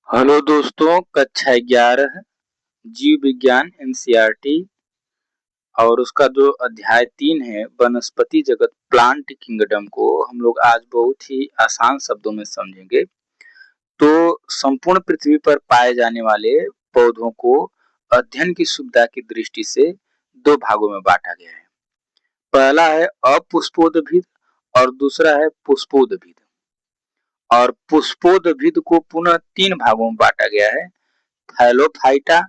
Hello दोस्तों, कक्षा 11 जीव विज्ञान एनसीईआरटी और उसका जो अध्याय 3 है वनस्पति जगत प्लांट किंगडम को हम लोग आज बहुत ही आसान शब्दों में समझेंगे। तो संपूर्ण पृथ्वी पर पाए जाने वाले पौधों को अध्ययन की सुविधा की दृष्टि से दो भागों में बांटा गया है। पहला है अपुष्पोद्भिद और दूसरा है पुष्पोद्भिद। और पुष्पोद्भिद को पुनः तीन भागों में बांटा गया है: थैलोफाइटा,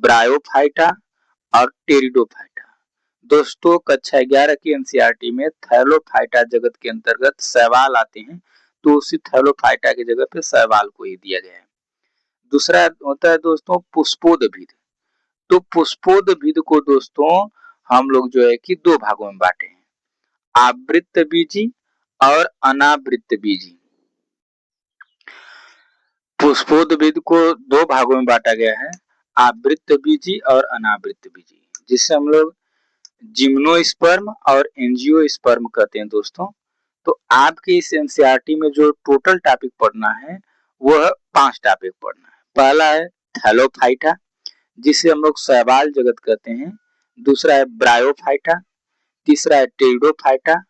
ब्रायोफाइटा और टेरिडोफाइटा। दोस्तों, कक्षा 11 की एनसीईआरटी में थैलोफाइटा जगत के अंतर्गत शैवाल आते हैं, तो उसी थैलोफाइटा की जगह पे शैवाल को ही दिया गया है। दूसरा होता है दोस्तों पुष्पोद्भिद। तो पुष्पोद्भिद को दोस्तों हम लोग जो है कि दो भागों में बांटे हैं: आवृत्त बीजी और अनावृत्त बीजी। पुष्पोद्भिद को दो भागों में बांटा गया है: आवृत्त बीजी और अनावृत्त बीजी, जिसे हम लोग जिम्नोस्पर्म और एंजियोस्पर्म कहते हैं। दोस्तों, तो आपके इस एनसीईआरटी में जो टोटल टॉपिक पढ़ना है वह 5 टॉपिक पढ़ना है। पहला है थैलोफाइटा, जिसे हम लोग शैवाल जगत कहते हैं। दूसरा है ब्रायोफाइटा, तीसरा है टेरिडोफाइटा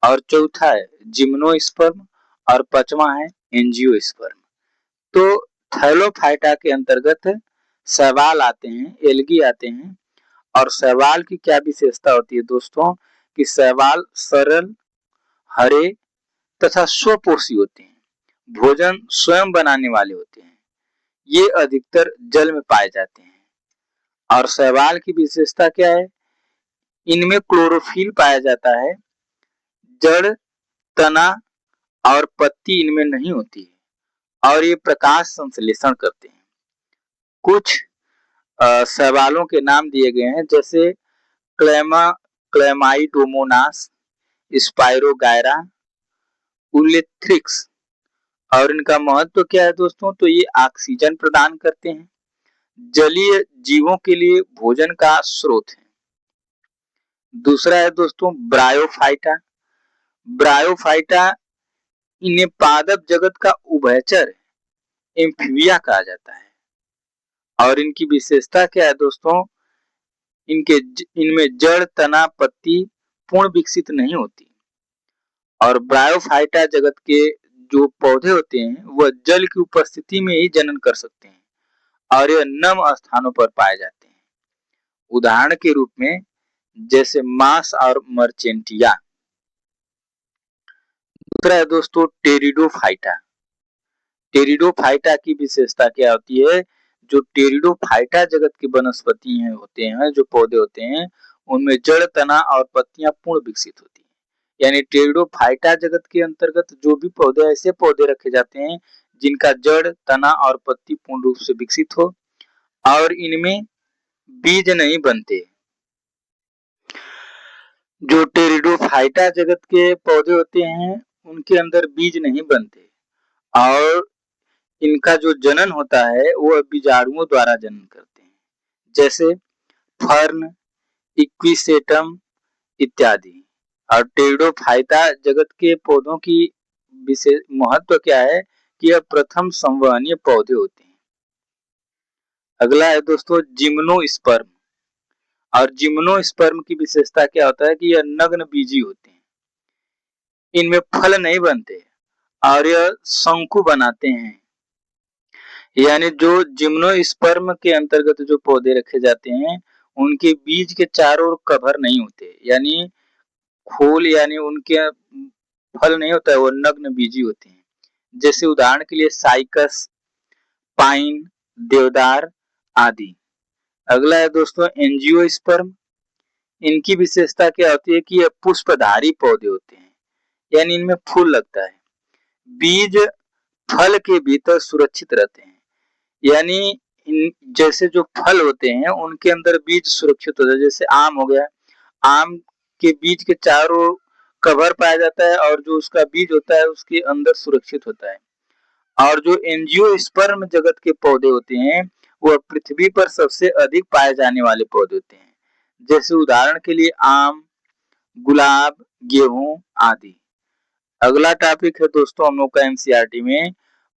और चौथा है जिम्नोस्पर्म और पांचवा है एंजियोस्पर्म। तो थैलोफाइटा के अंतर्गत शैवाल आते हैं, एल्गी आते हैं। और शैवाल की क्या विशेषता होती है दोस्तों कि शैवाल सरल, हरे तथा स्वपोषी होते हैं, भोजन स्वयं बनाने वाले होते हैं। ये अधिकतर जल में पाए जाते हैं। और शैवाल की विशेषता क्या है? इनमें क्लोरोफिल पाया जाता है। जड़, तना और पत्ती इनमें नहीं होती है और ये प्रकाश संश्लेषण करते हैं। कुछ शैवालों के नाम दिए गए हैं, जैसे क्लैमाइडोमोनास, स्पाइरोगायरा, उलेथ्रिक्स। और इनका महत्व क्या है दोस्तों? तो ये ऑक्सीजन प्रदान करते हैं, जलीय जीवों के लिए भोजन का स्रोत है। दूसरा है दोस्तों ब्रायोफाइटा। ब्रायोफाइटा इन्हें पादप जगत का उभयचर एम्फीबिया कहा जाता है। और इनकी विशेषता क्या है दोस्तों? इनमें जड़, तना, पत्ती पूर्ण विकसित नहीं होती। और ब्रायोफाइटा जगत के जो पौधे होते हैं वह जल की उपस्थिति में ही जनन कर सकते हैं और यह नम स्थानों पर पाए जाते हैं। उदाहरण के रूप में जैसे मास और मर्चेंटिया। दूसरा है दोस्तों टेरिडोफाइटा। टेरिडोफाइटा की विशेषता क्या होती है? जो टेरिडोफाइटा जगत के वनस्पति होते हैं, जो पौधे होते हैं, उनमें जड़, तना और पत्तियां पूर्ण विकसित होती हैं। यानी टेरिडोफाइटा जगत के अंतर्गत जो भी पौधे, ऐसे पौधे रखे जाते हैं जिनका जड़, तना और पत्ती पूर्ण रूप से विकसित हो और इनमें बीज नहीं बनते। जो टेरिडोफाइटा जगत के पौधे होते हैं उनके अंदर बीज नहीं बनते और इनका जो जनन होता है वह बीजाणुओं द्वारा जनन करते हैं, जैसे फर्न, इक्विसेटम इत्यादि। और टेरिडोफाइटा जगत के पौधों की विशेष महत्व क्या है कि यह प्रथम संवहनीय पौधे होते हैं। अगला है दोस्तों जिम्नोस्पर्म। और जिम्नोस्पर्म की विशेषता क्या होता है कि यह नग्न बीजी होते हैं, इनमें फल नहीं बनते और यह शंकु बनाते हैं। यानी जो जिम्नोस्पर्म के अंतर्गत जो पौधे रखे जाते हैं उनके बीज के चारों ओर कवर नहीं होते, यानी खोल, यानी उनके फल नहीं होता है, वो नग्न बीजी होते हैं। जैसे उदाहरण के लिए साइकस, पाइन, देवदार आदि। अगला है दोस्तों एंजियोस्पर्म। इनकी विशेषता क्या होती है कि ये पुष्पधारी पौधे होते हैं, यानी इनमें फूल लगता है। बीज फल के भीतर सुरक्षित रहते हैं, यानी जैसे जो फल होते हैं उनके अंदर बीज सुरक्षित होता है। जैसे आम हो गया, आम के बीज के चारों कवर पाया जाता है और जो उसका बीज होता है उसके अंदर सुरक्षित होता है। और जो एंजियोस्पर्म जगत के पौधे होते हैं वह पृथ्वी पर सबसे अधिक पाए जाने वाले पौधे होते हैं। जैसे उदाहरण के लिए आम, गुलाब, गेहूं आदि। अगला टॉपिक है दोस्तों हम लोग का एनसीईआरटी में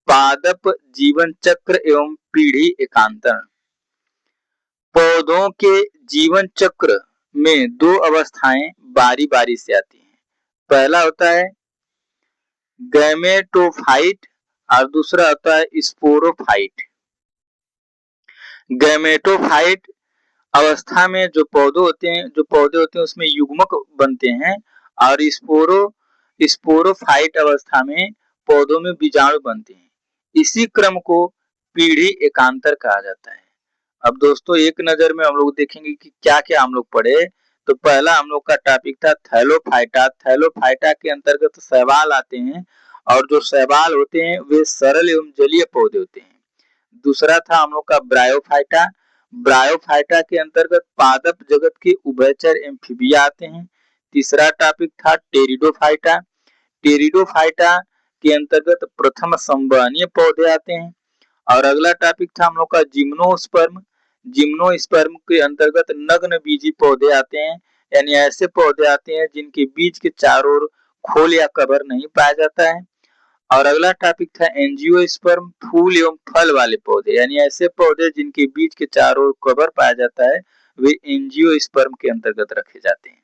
पादप जीवन चक्र एवं पीढ़ी एकांतरण। पौधों के जीवन चक्र में दो अवस्थाएं बारी बारी से आती हैं। पहला होता है गैमेटोफाइट और दूसरा होता है स्पोरोफाइट। गैमेटोफाइट अवस्था में जो पौधे होते हैं उसमें युग्मक बनते हैं और स्पोरोफाइट अवस्था में पौधों में बीजाणु बनते हैं। इसी क्रम को पीढ़ी एकांतर कहा जाता है। अब दोस्तों एक नजर में हम लोग देखेंगे कि क्या क्या हम लोग पढ़े। तो पहला हम लोग का टॉपिक था थैलोफाइटा। थैलोफाइटा के अंतर्गत शैवाल आते हैं और जो शैवाल होते हैं वे सरल एवं जलीय पौधे होते हैं। दूसरा था हम लोग का ब्रायोफाइटा। ब्रायोफाइटा के अंतर्गत पादप जगत के उभयचर एम्फीबिया आते हैं। तीसरा टॉपिक था टेरिडोफाइटा। टेरिडोफाइटा के अंतर्गत प्रथम संवहनीय पौधे आते हैं। और अगला टॉपिक था हम लोग का जिम्नोस्पर्म। जिम्नोस्पर्म के अंतर्गत नग्न बीजी पौधे आते हैं, यानी ऐसे पौधे आते हैं जिनके बीज के चारों ओर खोल या कवर नहीं पाया जाता है। और अगला टॉपिक था एंजियोस्पर्म, फूल एवं फल वाले पौधे, यानी ऐसे पौधे जिनके बीज के चारों ओर कवर पाया जाता है वे एंजियोस्पर्म के अंतर्गत रखे जाते हैं।